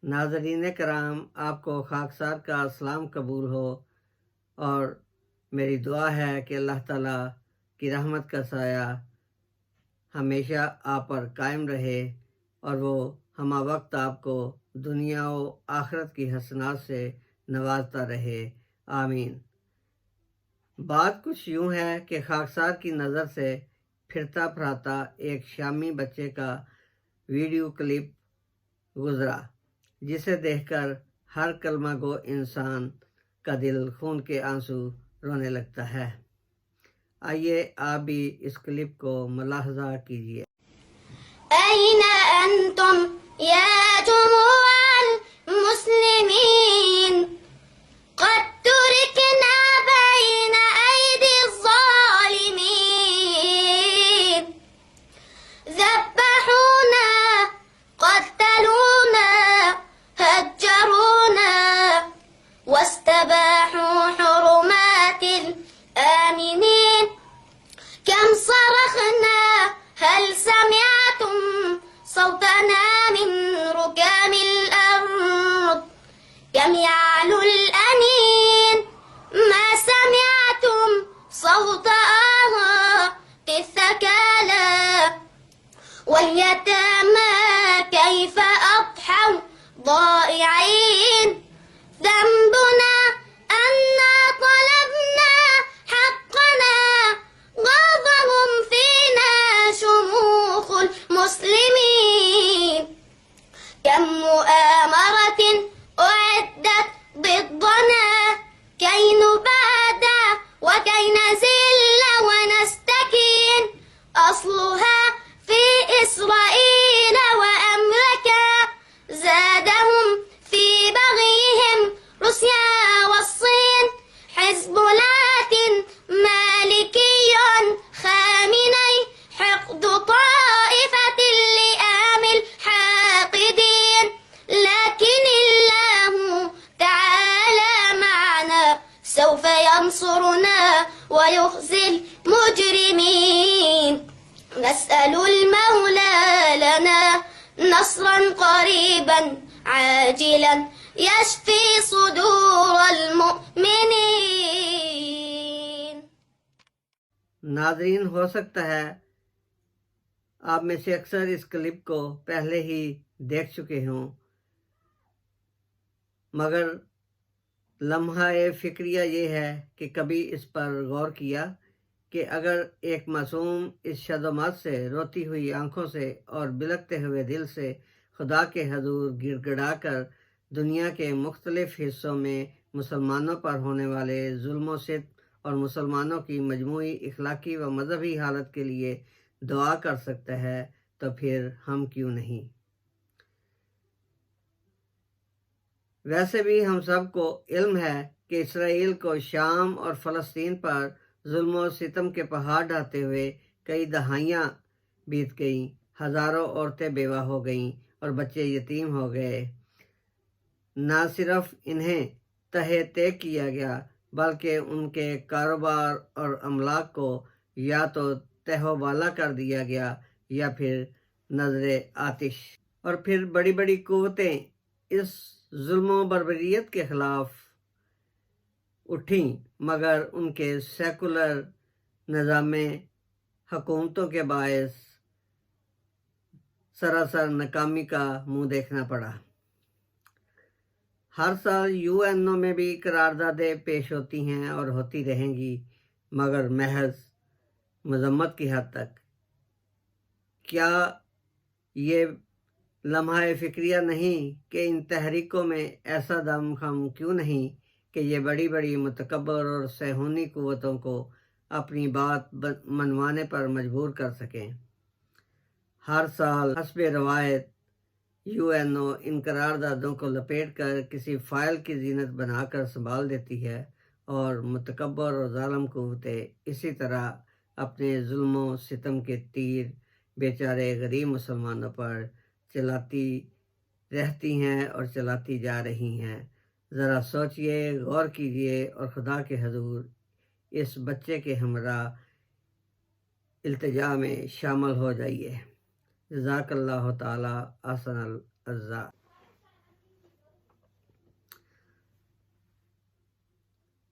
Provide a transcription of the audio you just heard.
ناظرین کرام، آپ کو خاکسار کا سلام قبول ہو، اور میری دعا ہے کہ اللہ تعالیٰ کی رحمت کا سایہ ہمیشہ آپ پر قائم رہے اور وہ ہمہ وقت آپ کو دنیا و آخرت کی حسنات سے نوازتا رہے، آمین۔ بات کچھ یوں ہے کہ خاکسار کی نظر سے پھرتا پھراتا ایک شامی بچے کا ویڈیو کلپ گزرا، جسے دیکھ کر ہر کلمہ گو انسان کا دل خون کے آنسو رونے لگتا ہے۔ آئیے آپ بھی اس کلپ کو ملاحظہ کیجیے۔ أين أنتم يا جموع المسلمين؟ قد تركنا بين أيدي الظالمين، ذبحونا، قتلونا، هجرونا، واستباحوا حرمات الآمنين. كم صرخنا، هل سمعتم صوتنا من ركام الأرض؟ كم يعلو الأنين، ما سمعتم صوت آهات الثكالى. واليتامى كيف أضحوا ضائعين. ذنبنا أنا طلبنا حقنا، غاضهم فينا شموخ المسلمين. كم مؤامرة أعدت ضدنا كي نبادى وكي نزل ونستكين. أصلها في إسرائيل وأمريكا، زادهم في بغيهم روسيا والصين. حزب لاتن مالكي خامني، حقد طائفة اللئام الحاقدين. لكن الله تعالى معنا، سوف ينصرنا ويخزي المجرمين. نسأل المولى لنا نصرا قريبا عاجلا يشفي صدور المؤمنين. ناظرین، ہو سکتا ہے آپ میں سے اکثر اس کلپ کو پہلے ہی دیکھ چکے ہوں، مگر لمحہ فکریہ یہ ہے کہ کبھی اس پر غور کیا کہ اگر ایک معصوم اس شدمات سے، روتی ہوئی آنکھوں سے اور بلکتے ہوئے دل سے خدا کے حضور گڑ گڑا کر دنیا کے مختلف حصوں میں مسلمانوں پر ہونے والے ظلم و ستم اور مسلمانوں کی مجموعی اخلاقی و مذہبی حالت کے لیے دعا کر سکتا ہے، تو پھر ہم کیوں نہیں؟ ویسے بھی ہم سب کو علم ہے کہ اسرائیل کو شام اور فلسطین پر ظلم و ستم کے پہاڑ ڈھاتے ہوئے کئی دہائیاں بیت گئیں، ہزاروں عورتیں بیوہ ہو گئیں اور بچے یتیم ہو گئے۔ نہ صرف انہیں تہہ تے کیا گیا، بلکہ ان کے کاروبار اور املاک کو یا تو تہہ و بالا کر دیا گیا یا پھر نظر آتش۔ اور پھر بڑی بڑی قوتیں اس ظلم و بربریت کے خلاف اٹھیں، مگر ان کے سیکولر نظام حکومتوں کے باعث سراسر ناکامی کا منہ دیکھنا پڑا۔ ہر سال UN میں بھی قراردادیں پیش ہوتی ہیں اور ہوتی رہیں گی، مگر محض مذمت کی حد تک۔ کیا یہ لمحہ فکریہ نہیں کہ ان تحریکوں میں ایسا دم خم کیوں نہیں کہ یہ بڑی بڑی متکبر اور صہیونی قوتوں کو اپنی بات منوانے پر مجبور کر سکیں؟ ہر سال حسب روایت UNO ان قراردادوں کو لپیٹ کر کسی فائل کی زینت بنا کر سنبھال دیتی ہے، اور متکبر اور ظالم قوتیں اسی طرح اپنے ظلم و ستم کے تیر بیچارے غریب مسلمانوں پر چلاتی رہتی ہیں اور چلاتی جا رہی ہیں۔ ذرا سوچئے، غور کیجئے اور خدا کے حضور اس بچے کے ہمراہ التجا میں شامل ہو جائیے۔ جزاک اللہ تعالی احسن الجزاء۔